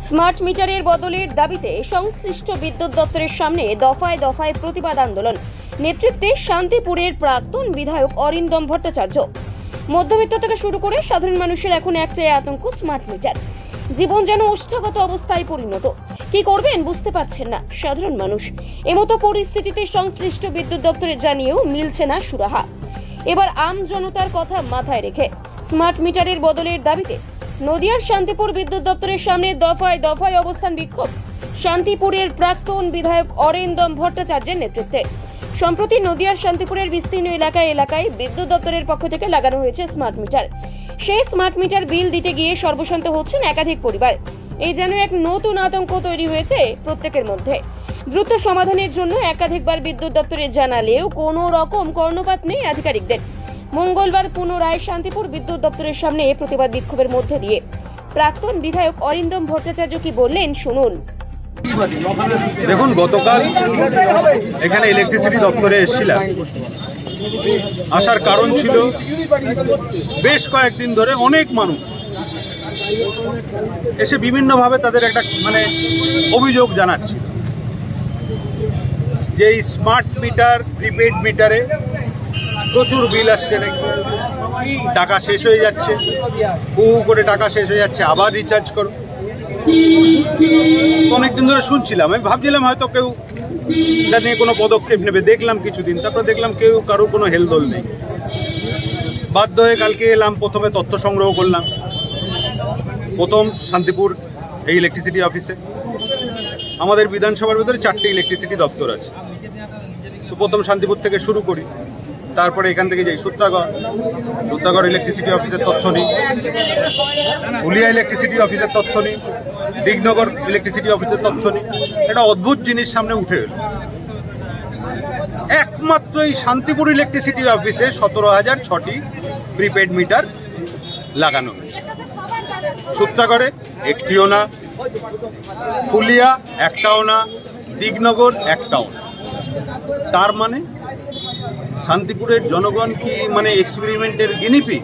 Smart মিটারের বদলের দাবিতে সংশ্লিষ্ট বিদ্যুৎ দপ্তরের সামনে দফায় দফায় প্রতিবাদ আন্দোলন। নেতৃত্বে শান্তিপুরের প্রাক্তন বিধায়ক অরিন্দম ভট্টাচার্য। মধ্যবিত্ত থেকে শুরু করে সাধারণ মানুষের এখন একটাই আতঙ্ক, স্মার্ট মিটার। জীবন যেন ওষ্ঠাগত অবস্থায় পরিণত। কি করবেন বুঝতে পারছেন না সাধারণ মানুষ। এমতো পরিস্থিতিতে সংশ্লিষ্ট বিদ্যুৎ দপ্তরে জানিয়েও মিলছে না সুরাহা। এবার আম জনতার কথা মাথায় রেখে স্মার্ট মিটারের বদলের দাবিতে নদিয়ার শান্তিপুর বিদ্যুৎ দপ্তরের সামনে দফায় দফায় অবস্থান বিক্ষোভ। শান্তিপুরের প্রাক্তন বিধায়ক অরিন্দম ভট্টাচার্যের নেতৃত্বে সম্প্রতি নদিয়ার শান্তিপুরের বিস্তীর্ণ এলাকায় বিদ্যুৎ দপ্তরের পক্ষ থেকে লাগানো হয়েছে স্মার্ট মিটার। সেই স্মার্ট মিটার বিল দিতে গিয়ে সর্বশান্ত হচ্ছেন একাধিক পরিবার। এই যেন এক নতুন আতঙ্ক তৈরি হয়েছে প্রত্যেকের মধ্যে। দ্রুত সমাধানের জন্য একাধিকবার বিদ্যুৎ দপ্তরে জানালেও কোনো রকম কর্ণপাত নেই আধিকারিকদের। মঙ্গলবার পুনরায় শান্তিপুর বিদ্যুৎ দপ্তরের সামনে প্রতিবাদ বিক্ষোভের মধ্যে দিয়ে প্রাক্তন বিধায়ক অরিন্দম ভট্টাচার্য কি বললেন শুনুন। দেখুন, গতকাল এখানে ইলেকট্রিসিটি দপ্তরে এসেছিলাম। আসার কারণ ছিল বেশ কয়েকদিন ধরে অনেক মানুষ এসে বিভিন্নভাবে তাদের একটা অভিযোগ জানাচ্ছে যে এই স্মার্ট মিটার, প্রিপেড মিটারে প্রচুর বিল আসছে, নাকি টাকা শেষ হয়ে যাচ্ছে, করে টাকা শেষ হয়ে যাচ্ছে, আবার রিচার্জ করো। অনেকদিন ধরে শুনছিলাম, আমি ভাবছিলাম হয়তো কেউ এটা নিয়ে কোনো পদক্ষেপ নেবে। দেখলাম কিছুদিন, তারপর দেখলাম কারোর কোনো হেলদোল নেই। বাধ্য হয়ে কালকে এলাম, প্রথমে তথ্য সংগ্রহ করলাম। প্রথম শান্তিপুর এই ইলেকট্রিসিটি অফিসে। আমাদের বিধানসভার ভিতরে 4টে ইলেকট্রিসিটি দপ্তর আছে, তো প্রথম শান্তিপুর থেকে শুরু করি। তারপরে এখান থেকে যাই সূত্রাগড় ইলেকট্রিসিটি অফিসের তথ্য নিই, হুলিয়া ইলেকট্রিসিটি অফিসের তথ্য নিই, দিগনগর ইলেকট্রিসিটি অফিসের তথ্য নিই। একটা অদ্ভুত জিনিস সামনে উঠে এলো। একমাত্র এই শান্তিপুর ইলেকট্রিসিটি অফিসে 17,006টি প্রিপেড মিটার লাগানো হয়েছে। সূত্রাগড়ে একটিও না, হুলিয়া একটাও না, দিগনগর একটাও না। তার মানে শান্তিপুরের জনগণ কি এক্সপেরিমেন্টের গিনিপি,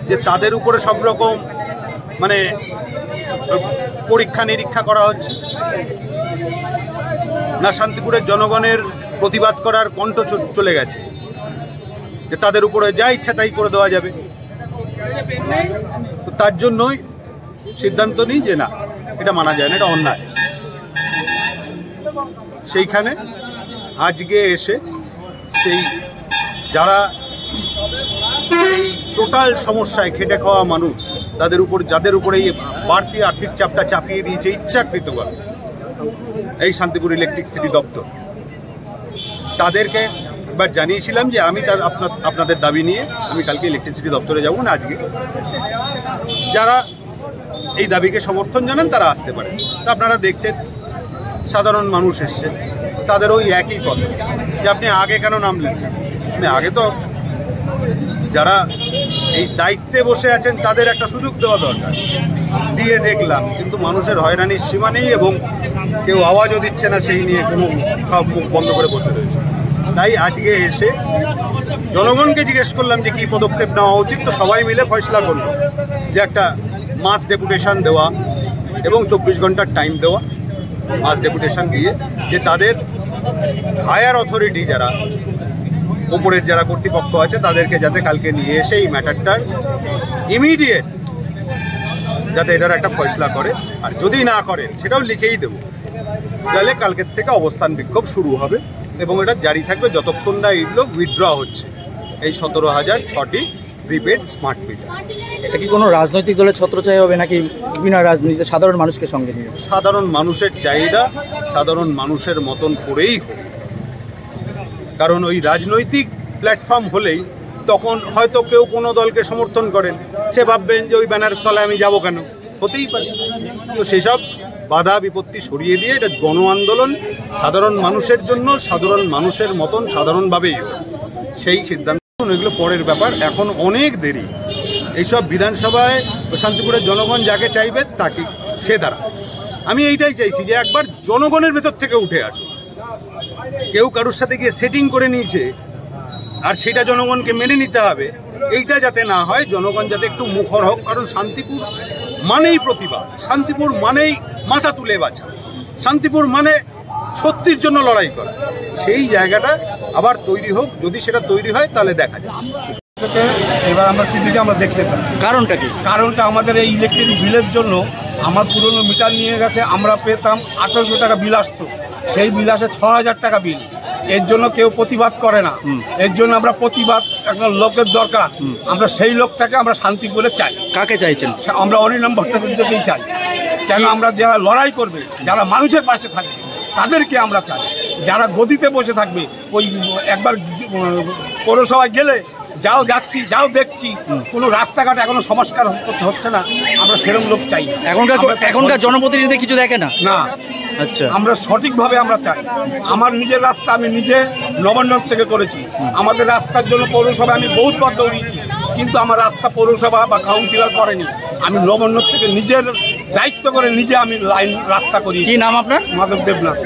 যে তাদের উপরে সব রকম পরীক্ষা নিরীক্ষা করা হচ্ছে? না শান্তিপুরের জনগণের প্রতিবাদ করার কণ্ঠ চলে গেছে, যে তাদের উপরে যা ইচ্ছা তাই করে দেওয়া যাবে? তো তার জন্যই সিদ্ধান্ত নিই যে না, এটা মানা যায় না, এটা অন্যায়। সেইখানে আজকে এসে সেই যারা এই টোটাল সমস্যায় খেটে খাওয়া মানুষ, যাদের উপরে এই বাড়তি আর্থিক চাপটা চাপিয়ে দিয়েছে ইচ্ছাকৃতভাবে এই শান্তিপুর ইলেকট্রিসিটি দপ্তর, তাদেরকে এবার জানিয়েছিলাম যে আমি আপনাদের দাবি নিয়ে আমি কালকে ইলেকট্রিসিটি দপ্তরে যাব না। আজকে যারা এই দাবিকে সমর্থন জানান তারা আসতে পারেন। তা আপনারা দেখছেন সাধারণ মানুষ এসছে, তাদের ওই একই কথা যে আপনি আগে কেন নামলেন? আগে তো যারা এই দায়িত্বে বসে আছেন তাদের একটা সুযোগ দেওয়া দরকার। দিয়ে দেখলাম, কিন্তু মানুষের হয়রানির সীমা নেই এবং কেউ আওয়াজও দিচ্ছে না, সেই নিয়ে কোনো সব মুখ বন্ধ করে বসে রয়েছে। তাই আজকে এসে জনগণকে জিজ্ঞেস করলাম যে কী পদক্ষেপ নেওয়া উচিত। তো সবাই মিলে ফয়সলা করলো যে একটা মাস ডেপুটেশন দেওয়া এবং 24 ঘন্টার টাইম দেওয়া। মাস ডেপুটেশন দিয়ে যে তাদের হায়ার অথরিটি, যারা ওপরের যারা কর্তৃপক্ষ আছে, তাদেরকে যাতে কালকে নিয়ে এসে এই ম্যাটারটার ইমিডিয়েট যাতে এটার একটা ফয়সলা করে, আর যদি না করে সেটাও লিখেই দেবো। তাহলে কালকের থেকে অবস্থান বিক্ষোভ শুরু হবে এবং এটা জারি থাকবে যতক্ষণ না এগুলো উইথড্র হচ্ছে, এই 17,006টি প্রিপেড স্মার্ট মিটার। এটা কি কোনো রাজনৈতিক দলের ছত্রছায়া হবে নাকি বিনা রাজনীতিতে সাধারণ মানুষকে সঙ্গে নিয়ে? সাধারণ মানুষের চাহিদা সাধারণ মানুষের মতন করেই হোক। কারণ ওই রাজনৈতিক প্ল্যাটফর্ম হলেই তখন হয়তো কেউ কোনো দলকে সমর্থন করেন, সে ভাববেন যে ওই ব্যানারের তলায় আমি যাব কেন, হতেই পারে। তো সেসব বাধা বিপত্তি সরিয়ে দিয়ে এটা গণ আন্দোলন, সাধারণ মানুষের জন্য, সাধারণ মানুষের মতন সাধারণভাবেই হোক, সেই সিদ্ধান্ত। এগুলো পরের ব্যাপার, এখন অনেক দেরি। এইসব বিধানসভায় শান্তিপুরের জনগণ যাকে চাইবে তাকে সে দ্বারা আমি এইটাই চাইছি যে একবার জনগণের ভেতর থেকে উঠে আসুন। কেউ কারোর সাথে গিয়ে সেটিং করে নিয়েছে আর সেটা জনগণকে মেনে নিতে হবে, এইটা যাতে না হয়। জনগণ যাতে একটু মুখর হোক, কারণ শান্তিপুর মানেই প্রতিবাদ, শান্তিপুর মানেই মাথা তুলে বাঁচা, শান্তিপুর মানে সত্যির জন্য লড়াই করা। সেই জায়গাটা আবার তৈরি হোক, যদি সেটা তৈরি হয় তাহলে দেখা যায়। এবার আমরা টিভিতে আমরা দেখতে চাই। কারণটা কি? কারণটা আমাদের এই ইলেকট্রিক বিলের জন্য আমার পুরনো মিটার নিয়ে গেছে, আমরা পেতাম 1800 টাকা বিল আসতো, সেই বিল আসে 6000 টাকা বিল। এর জন্য কেউ প্রতিবাদ করে না। এর জন্য আমরা প্রতিবাদ, একটা লোকের দরকার, আমরা সেই লোকটাকে আমরা শান্তিপুরে চাই। কাকে চাইছেন? আমরা অরিন্দম ভট্টাচার্যকেই চাই। কেন আমরা যারা লড়াই করবে, যারা মানুষের পাশে থাকবে তাদেরকে আমরা চাই। যারা গদিতে বসে থাকবে, ওই একবার পৌরসভায় গেলে যাও যাচ্ছি, যাও দেখছি, কোনো রাস্তাঘাট এখনো সংস্কার হচ্ছে না, আমরা সেরকম লোক চাই। এখনকার জনপ্রতিনিধি কিছু দেখে না। না, আচ্ছা, আমরা সঠিকভাবে আমরা চাই। আমার নিজের রাস্তা আমি নিজে নবান্ন থেকে করেছি। আমাদের রাস্তার জন্য পৌরসভা আমি বহুতবার দৌড়িয়েছি, কিন্তু আমার রাস্তা পৌরসভা বা কাউন্সিলর করেনি। আমি নবান্ন থেকে নিজের দায়িত্ব করে নিজে আমি লাইন রাস্তা করি। কি নাম আপনার? মাধব দেবনাথ।